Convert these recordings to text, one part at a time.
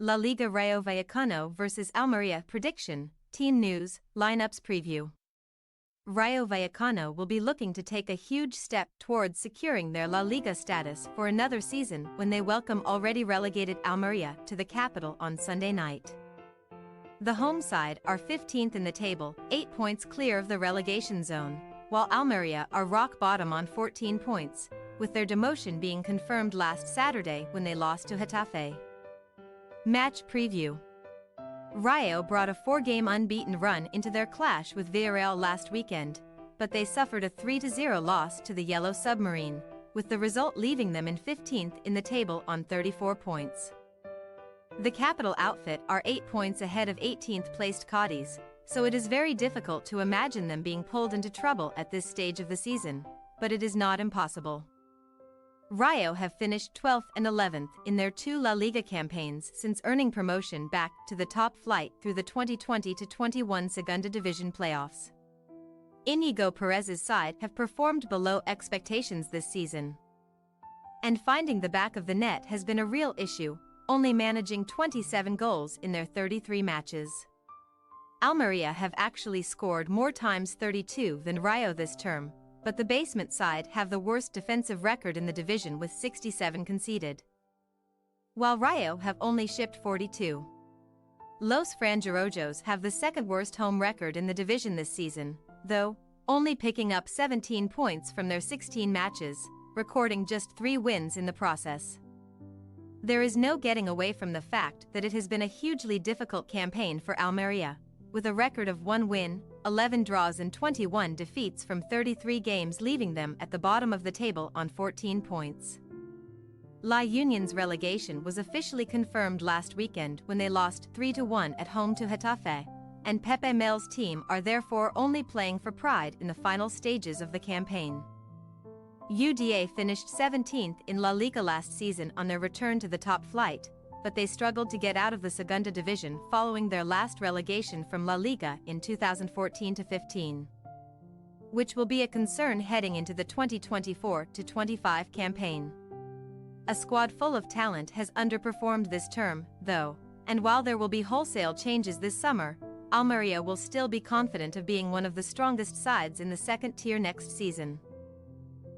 La Liga Rayo Vallecano vs Almeria prediction, team news, lineups preview. Rayo Vallecano will be looking to take a huge step towards securing their La Liga status for another season when they welcome already relegated Almeria to the capital on Sunday night. The home side are 15th in the table, 8 points clear of the relegation zone, while Almeria are rock bottom on 14 points, with their demotion being confirmed last Saturday when they lost to Getafe. Match preview. Rayo brought a 4-game unbeaten run into their clash with Villarreal last weekend, but they suffered a 3-0 loss to the Yellow Submarine, with the result leaving them in 15th in the table on 34 points. The capital outfit are 8 points ahead of 18th placed Cadiz, so it is very difficult to imagine them being pulled into trouble at this stage of the season, but it is not impossible. Rayo have finished 12th and 11th in their 2 La Liga campaigns since earning promotion back to the top flight through the 2020-21 Segunda Division playoffs. Íñigo Perez's side have performed below expectations this season, and finding the back of the net has been a real issue, only managing 27 goals in their 33 matches. Almeria have actually scored more times 32 than Rayo this term, but the basement side have the worst defensive record in the division with 67 conceded, while Rayo have only shipped 42. Los Franjarojos have the second worst home record in the division this season, though only picking up 17 points from their 16 matches, recording just 3 wins in the process. There is no getting away from the fact that it has been a hugely difficult campaign for Almeria, with a record of 1 win, 11 draws and 21 defeats from 33 games, leaving them at the bottom of the table on 14 points. La Union's relegation was officially confirmed last weekend when they lost 3-1 at home to Getafe, and Pepe Mel's team are therefore only playing for pride in the final stages of the campaign. UDA finished 17th in La Liga last season on their return to the top flight, but they struggled to get out of the Segunda Division following their last relegation from La Liga in 2014-15, which will be a concern heading into the 2024-25 campaign. A squad full of talent has underperformed this term, though, and while there will be wholesale changes this summer, Almeria will still be confident of being one of the strongest sides in the second tier next season.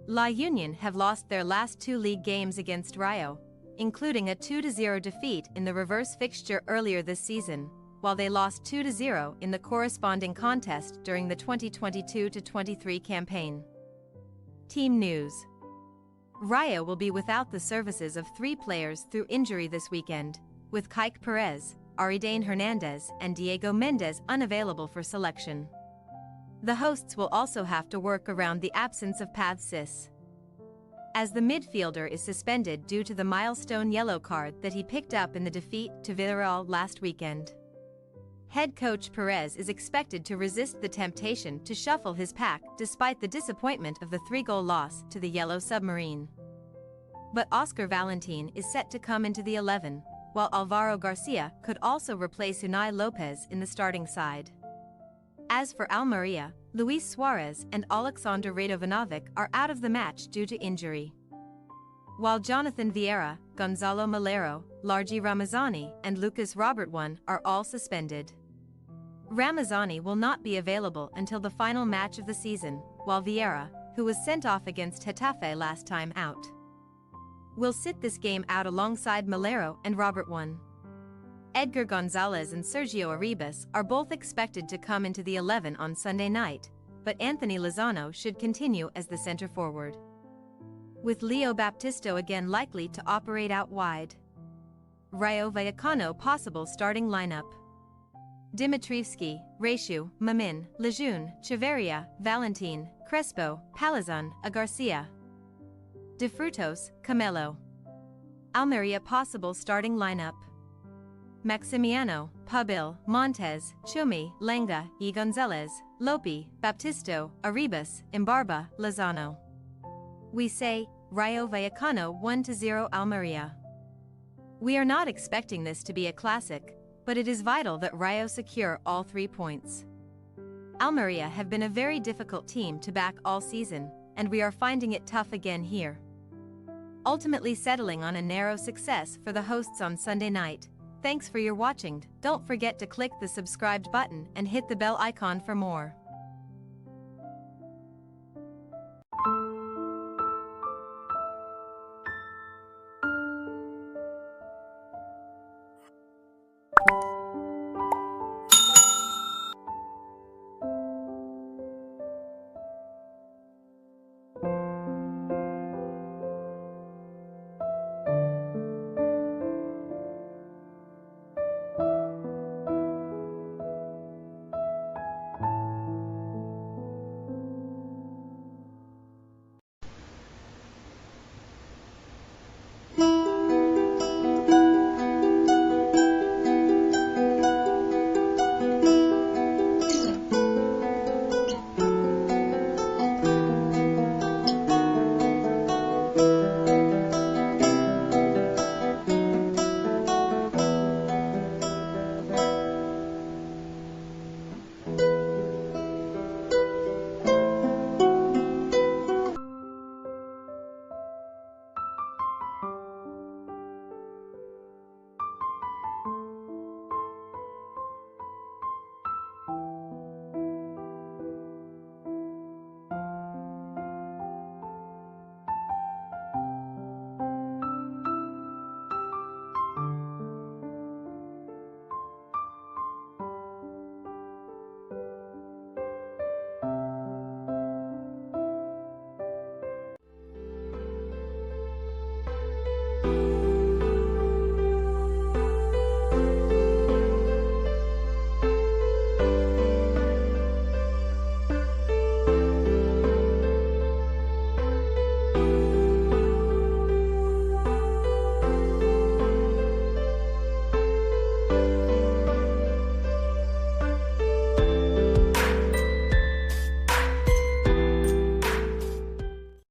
La Union have lost their last 2 league games against Rayo, including a 2-0 defeat in the reverse fixture earlier this season, while they lost 2-0 in the corresponding contest during the 2022-23 campaign. Team news. Rayo will be without the services of 3 players through injury this weekend, with Kike Perez, Aridane Hernandez and Diego Mendes unavailable for selection. The hosts will also have to work around the absence of Path Sis, as the midfielder is suspended due to the milestone yellow card that he picked up in the defeat to Villarreal last weekend. Head coach Perez is expected to resist the temptation to shuffle his pack despite the disappointment of the 3-goal loss to the Yellow Submarine. But Oscar Valentin is set to come into the 11, while Alvaro Garcia could also replace Unai Lopez in the starting side. As for Almeria, Luis Suarez and Alexander Radovanovic are out of the match due to injury, while Jonathan Vieira, Gonzalo Malero, Largi Ramazani and Lucas Robertson are all suspended. Ramazani will not be available until the final match of the season, while Vieira, who was sent off against Getafe last time out, will sit this game out alongside Malero and Robertson. Edgar Gonzalez and Sergio Arribas are both expected to come into the 11 on Sunday night, but Anthony Lozano should continue as the center forward, with Leo Baptisto again likely to operate out wide. Rayo Vallecano possible starting lineup: Dimitrievski, Rechu, Mamin, Lejeune, Chavarria, Valentin, Crespo, Palazon, Garcia, De Frutos, Camelo. Almeria possible starting lineup: Maximiano, Pabil, Montes, Chumi, Lenga, E. Gonzalez, Lopi, Baptisto, Arribas, Imbarba, Lozano. We say, Rayo Vallecano 1-0 Almeria. We are not expecting this to be a classic, but it is vital that Rayo secure all 3 points. Almeria have been a very difficult team to back all season, and we are finding it tough again here. Ultimately settling on a narrow success for the hosts on Sunday night, Thanks for your watching. Don't forget to click the subscribed button and hit the bell icon for more.